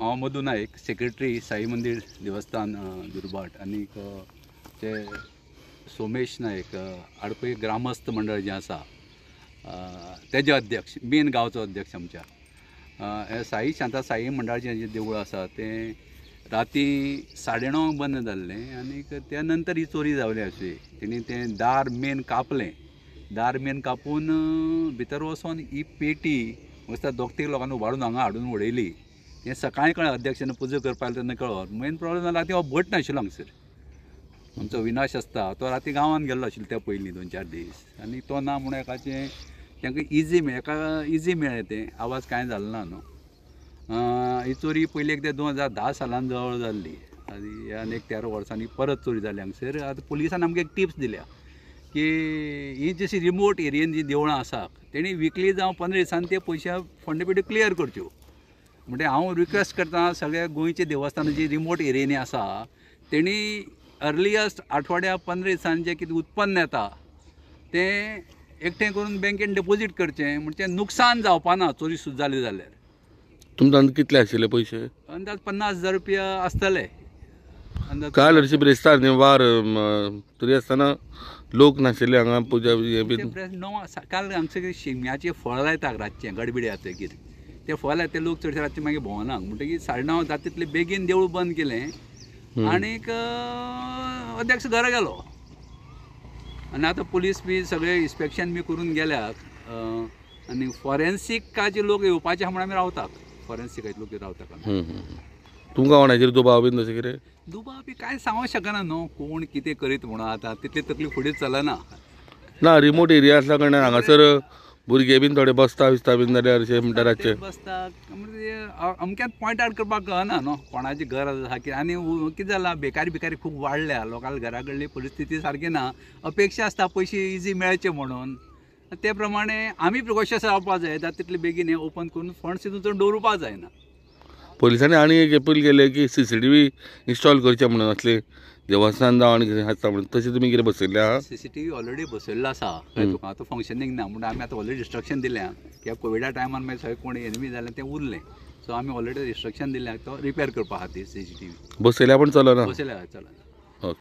हांव मधु नायक, सेक्रेटरी साई मंदिर देवस्थान दुर्बाट, आनी ते सोमेश नायक आडपय ग्रामस्थ मंडळ जें आसा तेजे अध्यक्ष, मेन गांवचो अध्यक्ष आमच्या. हे साई शांता साई मंडळाचें जें देवूळ आसा तें राती 9:30 बंद जाल्लें, आनी त्या नंतर ही चोरी जावली अशी. तेणी तें दार मेन कापलें, दार मेन कापून भितर वचोन ही पेटी मस्त 2-3 लोकांनी उबारून हांगा हाडून उडयली. हें सकाळीं कळ्ळें, अध्यक्षान पुजा करपाक आयले तेन्ना कळ्ळें. मेन प्रॉब्लेम जाला राती हो भट नाशिल्लो हांगसर. आमचो विनाश आसता तो राती गांवांत गेल्लो आशिल्लो त्या पयलीं 2-4 दीस, आनी तो ना म्हणून एकाचें तांकां इजी मेळ्ळें तें. आवाज कांय जालो ना न्हू. ही चोरी पयली एकदां 2010 सालान जवळ जाल्ली, आनी ह्या 13 वर्सांनी परत चोरी जाली हांगसर. आतां पुलिसान आमकां एक टिप्स दिल्या की ही जशी रिमोट एरियेन जी देवळां आसा तेणी विकली जावं 15 दिसांनी ते पयशे फोंडपेटी क्लियर करच्यो. म्हणजे हांव रिक्वेस्ट करता सगळ्या गोंयचे देवस्थानां जी रिमोट एरियेनी आसा तेणी अर्लियस्ट आठवड्या 15 दिसांनी जें कितें उत्पन्न येता तें एकठें करून बँकेन डिपॉझीट करचें, म्हणजे नुकसान जावपा ना चोरी सुद्दां जाली जाल्यार. तुमचे कितले आशिल्ले पयशे? अंदाज 50,000 रुपया आसतले. काल हरशी ब्रेस्तार न्ही वार तरी आसतना लोक नाशिल्ले हांगा पुजा बी. काल हांगसर शिगम्याचें फळ लायतात रातचें गडबिडे जातकीर. ते फळ लायता ते लोक चडशे रातचे मागीर भोंवनाक म्हणटकीर 9:30 जाता तितले बेगीन देवूळ बंद केलें, आनीक अध्यक्ष घरा गेलो. आनी आतां पुलीस बी सगळे इन्स्पेक्शन बी करून गेल्यात, आनी फॉरेन्सीकाचे लोक येवपाचे म्हणून आमी रावतात. फॉरेन्सीकाचे लोक रावतात. तुमकां कोणाचेर दुबाव बीन तशें कितें? दुबाव बी कांय सांगूंक शकना न्हू, कोण कितें करीत म्हणून. आतां तितले तकली फुडें चलना ना. रिमोट एरिया आसल्या कारणान हांगासर भुरगे बीन थोडे बसता बीन जाल्यार अशें म्हणटा रातचे बसता. म्हणजे अमक्यात पॉयंट आउट करपाक कळना न्हू कोणाची घर आसा कितें. आनी कितें जालां, बेकारी खूब वाडल्या, लोकांक घरा कडली परिस्थिती सारकी ना. अपेक्षा आसता पयशे इजी मेळचे म्हणून. ते प्रमाणे आमी प्रिकॉशन्स रावपाक जाय. जाता तितले बेगीन हें ओपन करून फंड्स तितून दवरुपाक जायना. पोलिसांनी आनी एक अपील केलें की CCTV इन्स्टॉल करचे म्हणून असले देवस्थान जावं आनी कितें आसता म्हणून. तशें तुमी कितें बसयल्लें आहा? CCTV ऑलरेडी बसयल्लो आसा. तुका आतां फंक्शनींग ना म्हणून आमी आतां ऑलरेडी रिस्ट्रिक्शन दिल्या. कित्याक कोविडा टायमार मागीर सगळें कोण एनमी जालें तें उरलें. सो आमी ऑलरेडी रिस्ट्रिक्शन दिल्या तो रिपेर करपा खातीर CCTV बसयल्या पण चलना. बसयल्या चलना.